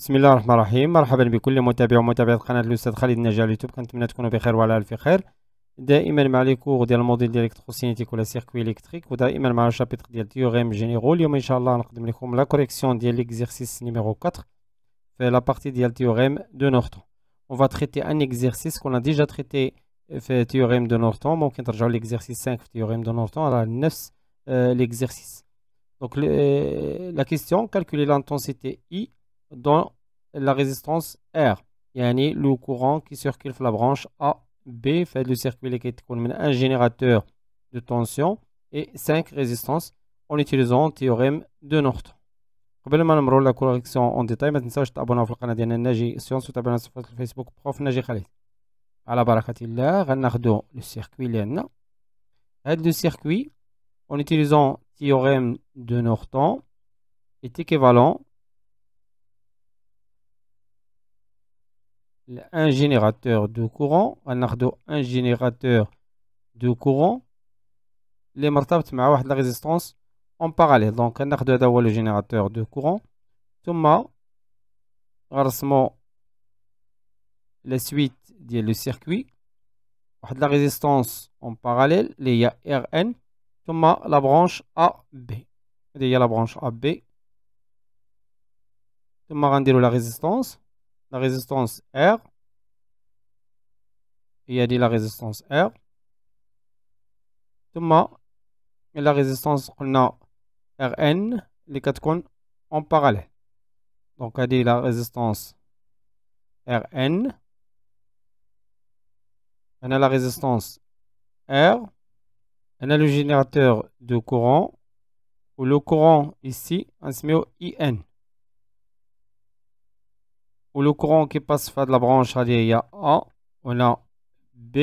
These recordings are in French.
بسم الله الرحمن الرحيم. مرحبا بكل متابع ومتابعة قناة الأستاذ خالد النجار على اليوتيوب. كنتمنى تكونوا بخير وعلى ألف خير. دائما مع لي كور ديال الموديل ديال الكتروسينيتيك ولا سيركوي الكتريك، ودائما مع الشابيتر ديال تيوغيم جينيرو. اليوم ان شاء الله نقدم لكم لا كوريكسيون ديال ليكزيرسيس نيميرو 4 في لا بارتي ديال تيوغيم دو نورتون. اون فا تريتي ان اكزيرسيس كنا ديجا تريتي في تيوغيم دو نورتون. ممكن ترجعوا ليكزيرسيس 5 في تيوغيم دو نورتون راه نفس l'exercice. Donc la question, calculer l'intensité I dans la résistance R. Yani le courant qui circule sur la branche A, B, fait le circuit qui est un générateur de tension et 5 résistances en utilisant le théorème de Norton. قبل ما نمروا لا كوريكسيون اون ديتاي، ما تنساوش تابوناو في القناه ديالنا ناجي سيونس، وتابعونا في الفيسبوك بروف ناجي خالد. على بركه الله غناخدو لو سيركوي اللي عندنا. هاد لو سيركوي en utilisant le théorème de Norton est équivalent à un générateur de courant. On a un générateur de courant les مرتبط مع واحد la résistance en parallèle. Donc on a هذا le générateur de courant. ثم غنرسمو la suite ديال le circuit. واحد la résistance en parallèle اللي هي Rn. ثم la branche AB. هذه هي la branche AB. ثم غنديرو la résistance R. هي هذه la résistance R. ثم la résistance قلنا Rn اللي كتكون en parallèle. Donc هذه la résistance Rn. On a la résistance R. On a le générateur de courant, ou le courant ici, on se met au IN. Ou le courant qui passe par la branche il y a A, on a B.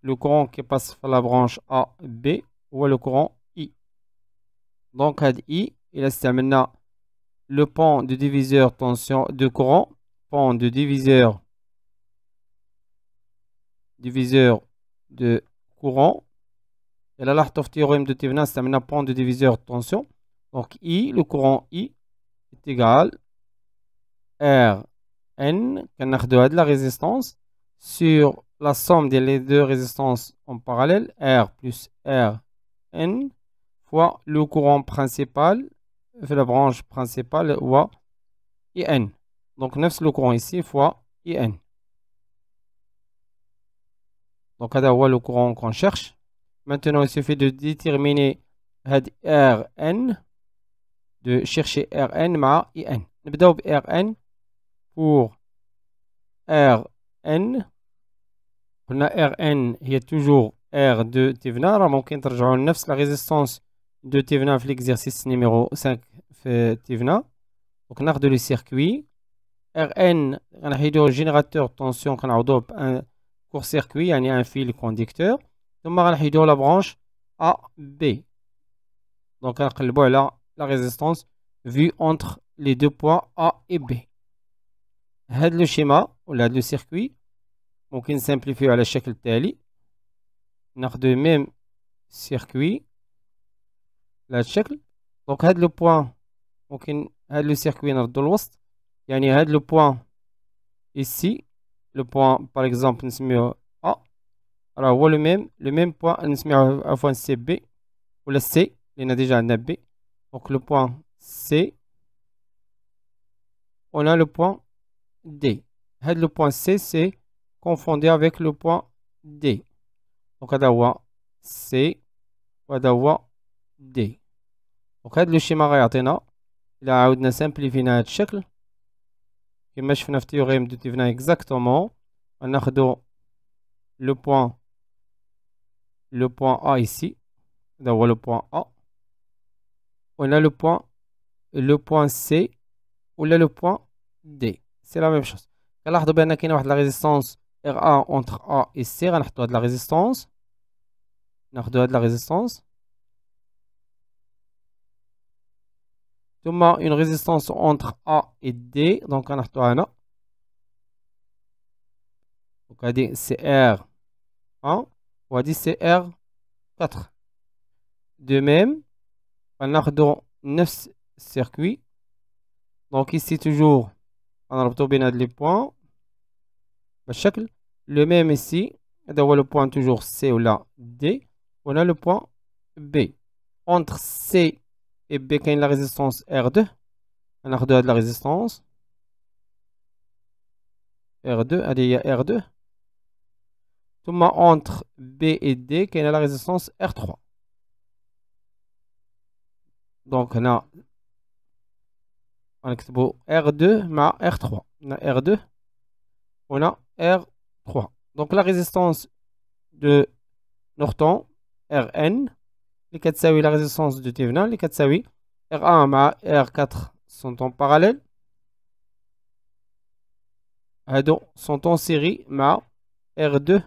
Le courant qui passe par la branche A, B, ou le courant I. Donc, I, il a maintenant le pont de diviseur tension de courant, pont de diviseur de courant. Et là, le théorème de Thevenin, c'est un pont de diviseur de tension. Donc, I, le courant I, est égal à Rn, qu'on a de la résistance, sur la somme des deux résistances en parallèle, R plus Rn, fois le courant principal, fait la branche principale, ou IN. Donc, 9 le courant ici, fois IN. Donc, c'est le courant qu'on cherche. Maintenant, il suffit de déterminer Rn, de chercher Rn ma IN. نبداو ب Rn pour Rn. قلنا Rn هي toujours R de Thevenin. راه ممكن ترجعوا لنفس la résistance de Thevenin في l'exercice numéro 5 في Thevenin. Donc ناخدو le circuit Rn غنحيدو générateur tension كنعوضوه بان court circuit يعني un fil conducteur. ثم غنحيدو la branche AB. Donc غنقلبو على la résistance vue entre les deux points A et B. هذا le schéma ولا هذا le circuit ممكن نسامبليفيو على الشكل التالي. ناخدو même circuit لهذا الشكل. دونك هذا لو بوان ممكن هذا لو سيركوي نردو للوسط. يعني هذا لو بوان ici لو بوان par exemple نسميوه A راه هو لو ميم بوان نسميوه عفوا سي بي ولا سي لأن ديجا عندنا بي. دونك لو بوان سي on a le point D. Le point C, c'est confondu avec le point D. Donc, on a C, on a D. Donc, le schéma ريعطينا إلا عاودنا سامبليفينا هذا الشكل كما شفنا في théorème de Thevenin exactement. ناخدو le point A ici. هذا هو le point A. On a le point C ou le point D. C'est la même chose. كنلاحظوا بان كاينه واحد لا ريزيستانس RA entre A et C. غنحطوا هاد لا ريزيستانس. ناخدو هاد لا ريزيستانس. ثم une résistance entre A et D. Donc غنحطوها هنا. Donc هادي سي R1 وهادي سي R4. De même غناخدو نفس السيركوي. Donc ici toujours غنربطو بين هاد لي بوان بالشكل لو ميم ici. هذا هو لو بوان توجور سي ولا دي. وهنا لو بوان بي. اونتر سي et B كاين لا ريزيستونس R2. غناخدو هاد لا ريزيستونس R2. هادي هي R2. ثم اونتر B et D كاين لا ريزيستونس R3. دونك هنا غنكتبو R2 مع R3. هنا R2 وهنا R3. دونك لا ريزيستونس دو نورتون Rn اللي كتساوي لا ريزيستونس دو تيفنا اللي كتساوي R1 مع R4 sont en parallèle. هادو sont en série مع R2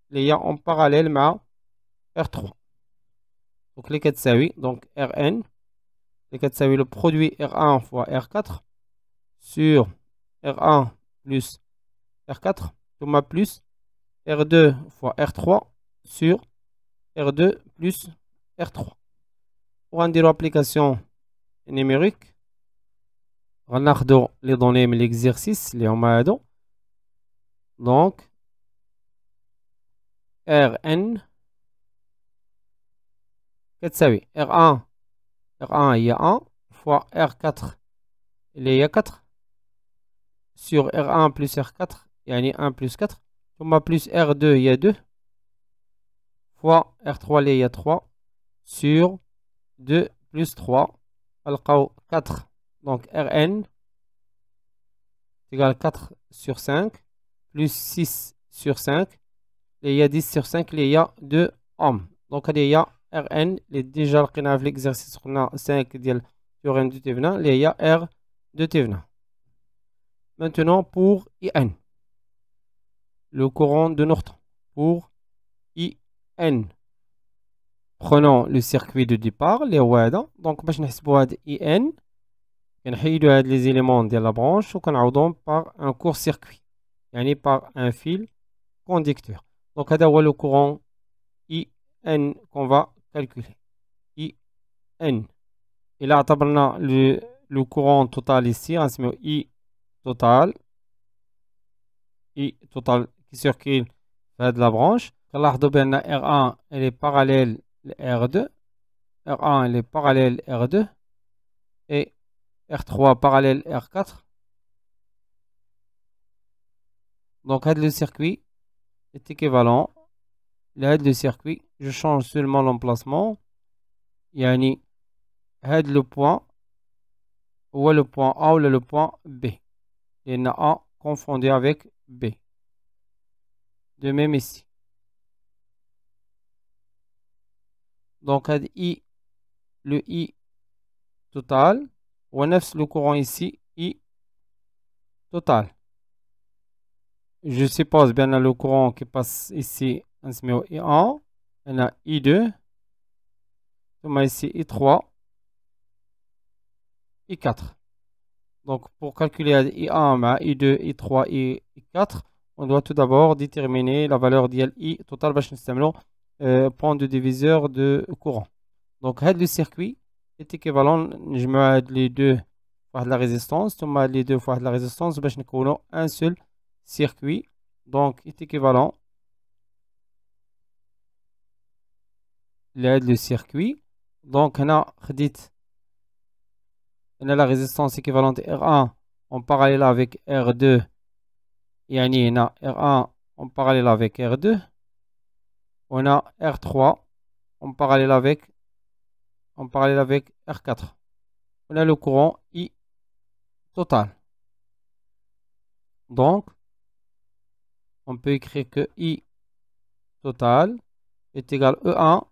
اللي هي en parallèle مع R3. دونك اللي كتساوي دونك Rn اللي كتساوي le produit R1 fois R4 sur R1 plus R4 ثم plus R2 fois R3 sur R2 plus R3. وغنديرو application numérique. غناخدو لي دوني من l'exercice اللي هما هادو. دونك Rn كتساوي R1 هي 1 fois R4 اللي هي 4 sur R1 plus R4 يعني 1 plus 4 ثم plus R2 هي 2 fois R3 اللي هي 3 sur 2 plus 3 غنلقاو 4. donc Rn égale 4 sur 5 plus 6 sur 5 اللي هي 10 sur 5 اللي هي 2 ohm. donc هذه هي Rn اللي ديجا لقيناها في l'exercice. قلنا 5 ديال théorème de Thévenin اللي هي R de Thévenin. Maintenant pour IN, le courant de Norton. Pour IN, prenons le circuit de départ اللي هو هذا. donc باش نحسبوا هاد IN كنحيدو هاد les éléments ديال لا برانش وكنعوضوهم par un court circuit يعني par un fil conducteur. donc هذا هو le courant IN qu'on va calculer. IN إلا اعتبرنا le courant total ici غنسميو I total qui circule في هاد لا برانش. كنلاحظوا بأن R1 elle est parallèle ل R2. R1 elle est parallèle R2 et R3 parallèle R4. donc هاد le circuit est équivalent لهاد le circuit. je change seulement l'emplacement يعني هاد le point هو le point A ولا le point B لأن A confondu avec B. de même ici. donc هاد I le I total ونفس le courant ici I total. je suppose bien le courant qui passe ici نسميو I1 هنا I2 ثم ici I3 I4. donc pour calculer I1 مع I2 I3 I4 on doit tout d'abord déterminer la valeur ديال I total باش نستعملو point de diviseur de courant. donc هاد le circuit est équivalent نجمعو هاد les deux فواحد la résistance ثم هاد les deux فواحد la résistance باش نكونو un seul circuit. donc est équivalent لهاد le circuit. donc هنا خديت هنا la résistance équivalente R1 en parallèle avec R2 يعني هنا R1 en parallèle avec R2 وهنا R3 en parallèle avec R4. on a le courant I total. donc on peut écrire que I total est égal à E1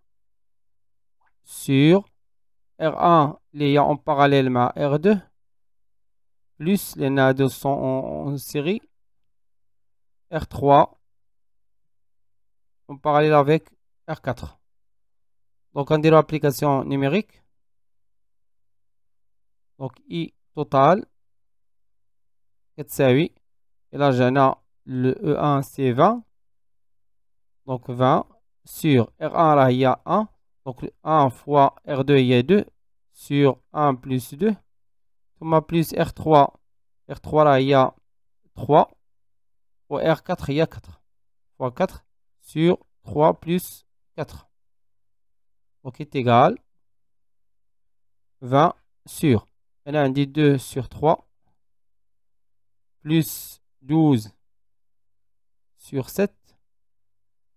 sur R1 les en parallèle مع R2 plus les deux sont en série R3 en parallèle avec R4. donc on dirait application numérique. donc I total كتساوي إلا جانا le E1 c'est 20 donc 20 sur R1 راه هي 1 donc 1 fois R2 هي 2 sur 1 plus 2 ثم plus R3 R3 là, il y a 3. Au R4, il y a 4. Fois 4 sur 3 plus 4. Donc, est égal 20 sur. Et là, on dit 2 sur 3 plus 12 sur 7.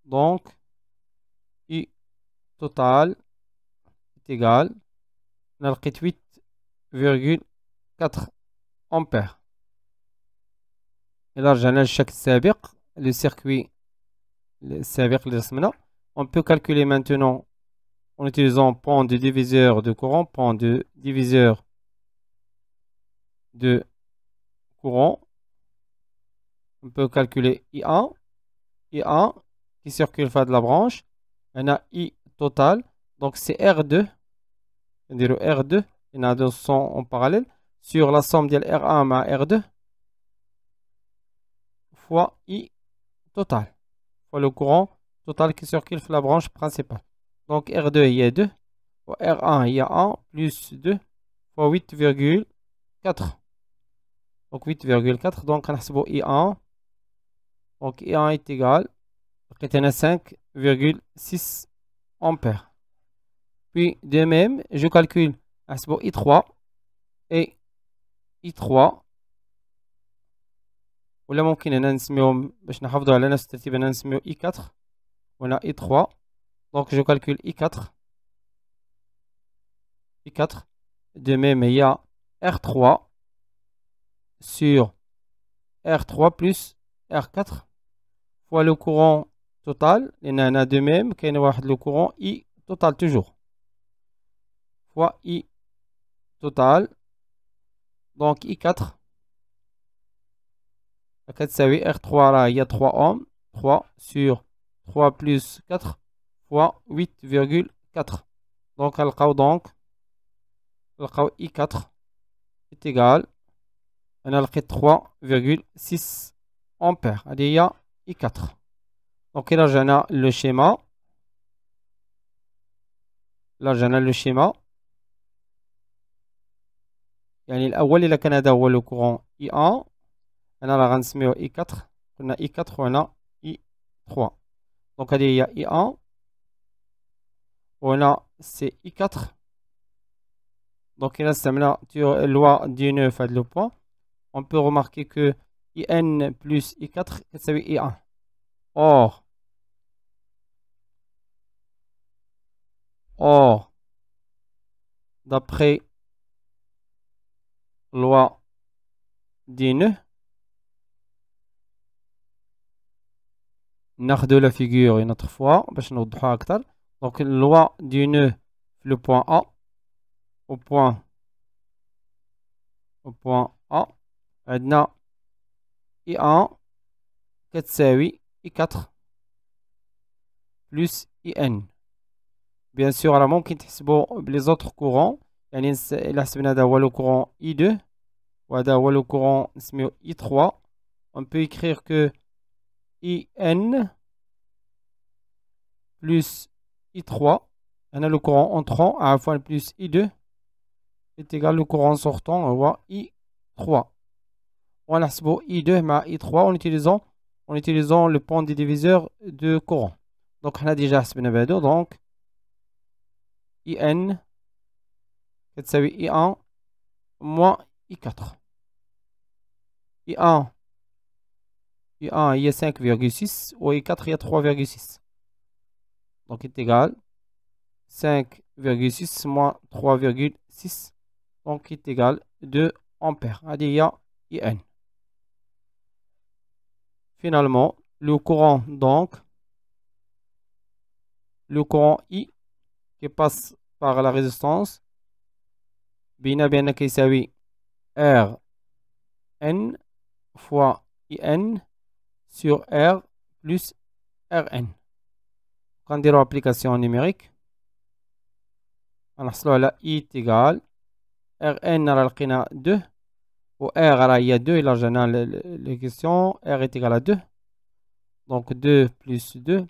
Donc, I total est égal. On a le 8,4 ampères. Et là, j'ai le chèque سابق, le circuit السابق اللي رسمنا. On peut calculer maintenant en utilisant point de diviseur de courant, point de diviseur de courant. On peut calculer I1 qui circule face de la branche. On a I total, donc c'est R2. On dit R2, il y en a deux sont en parallèle, sur la somme de R1 à R2 fois I total, fois le courant total qui circule sur la branche principale. Donc R2 il y a 2, fois R1 il y a 1, plus 2, fois 8,4. Donc 8,4, donc on a I1. Donc I1 est égal à 5,6 ampères. Puis de même, je calcule I3 et I3. ولا ممكن هنا نسميهم باش نحافظوا على نفس الترتيب هنا نسميو I4 وهنا I3. Donc je calcule I4. De même, il y a R3 sur R3 plus R4 fois le courant total. Il y en a de même, qu'il y a le courant I total toujours. Fois I total. Donc I4. R3 là, il y a 3 ohms. 3 sur 3 plus 4 fois 8,4. Donc, donc I4 est égal. On a 3,6 ampères. Il y a I4. Donc là, j'en ai le schéma. يعني الأول إلا كان هذا هو le courant I1. أنا راه غنسميوه I4. قلنا I4 وهنا I3. Donc هذه هي I1. وهنا c'est I4. Donc là, c'est la loi du 9 à le point. On peut remarquer que IN plus I4 c'est I1. Or, d'après loi du 9, ناخذ la figure une autre fois باش نوضحوها أكثر. Donc loi du 9 le point A au point A عندنا I1 كتساوي I4 plus IN. Bien sûr, راه ممكن تحسبوا les autres courants. يعني إلا حسبنا هذا هو le courant I2 وهذا هو le courant نسميو I3. On peut écrire que IN plus I3, on a le courant entrant à la fois plus I2 est égal au courant sortant, on voit I3. On a I2 mais I3 en utilisant le point des diviseurs de courant. Donc on a déjà حسبنا donc IN كتساوي I1 moins I4. I1 il y a 5,6 ou I4 il y a 3,6. Donc est égal 5,6 moins 3,6. Donc est égal 2 ampères. Il y a IN. Finalement, le courant I qui passe par la résistance بين كيساوي RN fois IN sur R plus RN. Quand on dit l'application numérique, on a I est égal RN à la 2 ou R il y a 2 et là j'en ai les questions. R est égal à 2. Donc 2 plus 2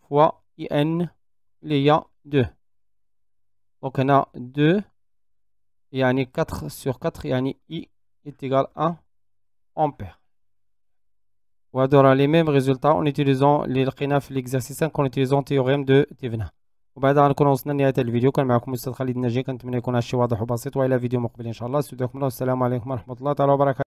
fois IN il y a 2. Donc on a 2 يعني 4 sur 4 يعني I est égal à ampères. وهادو راه لي ميم ريزولطا اون utilisant اللي لقينا في ليكزارسيس 5 اون utilisant تيوريم دو تيفنا. وبعد غنكون وصلنا لنهاية الفيديو. كان معكم الاستاذ خالد الناجي، كنتمنى يكون هادشي واضح وبسيط، والى فيديو مقبل ان شاء الله. استودعكم الله والسلام عليكم ورحمة الله تعالى وبركاته.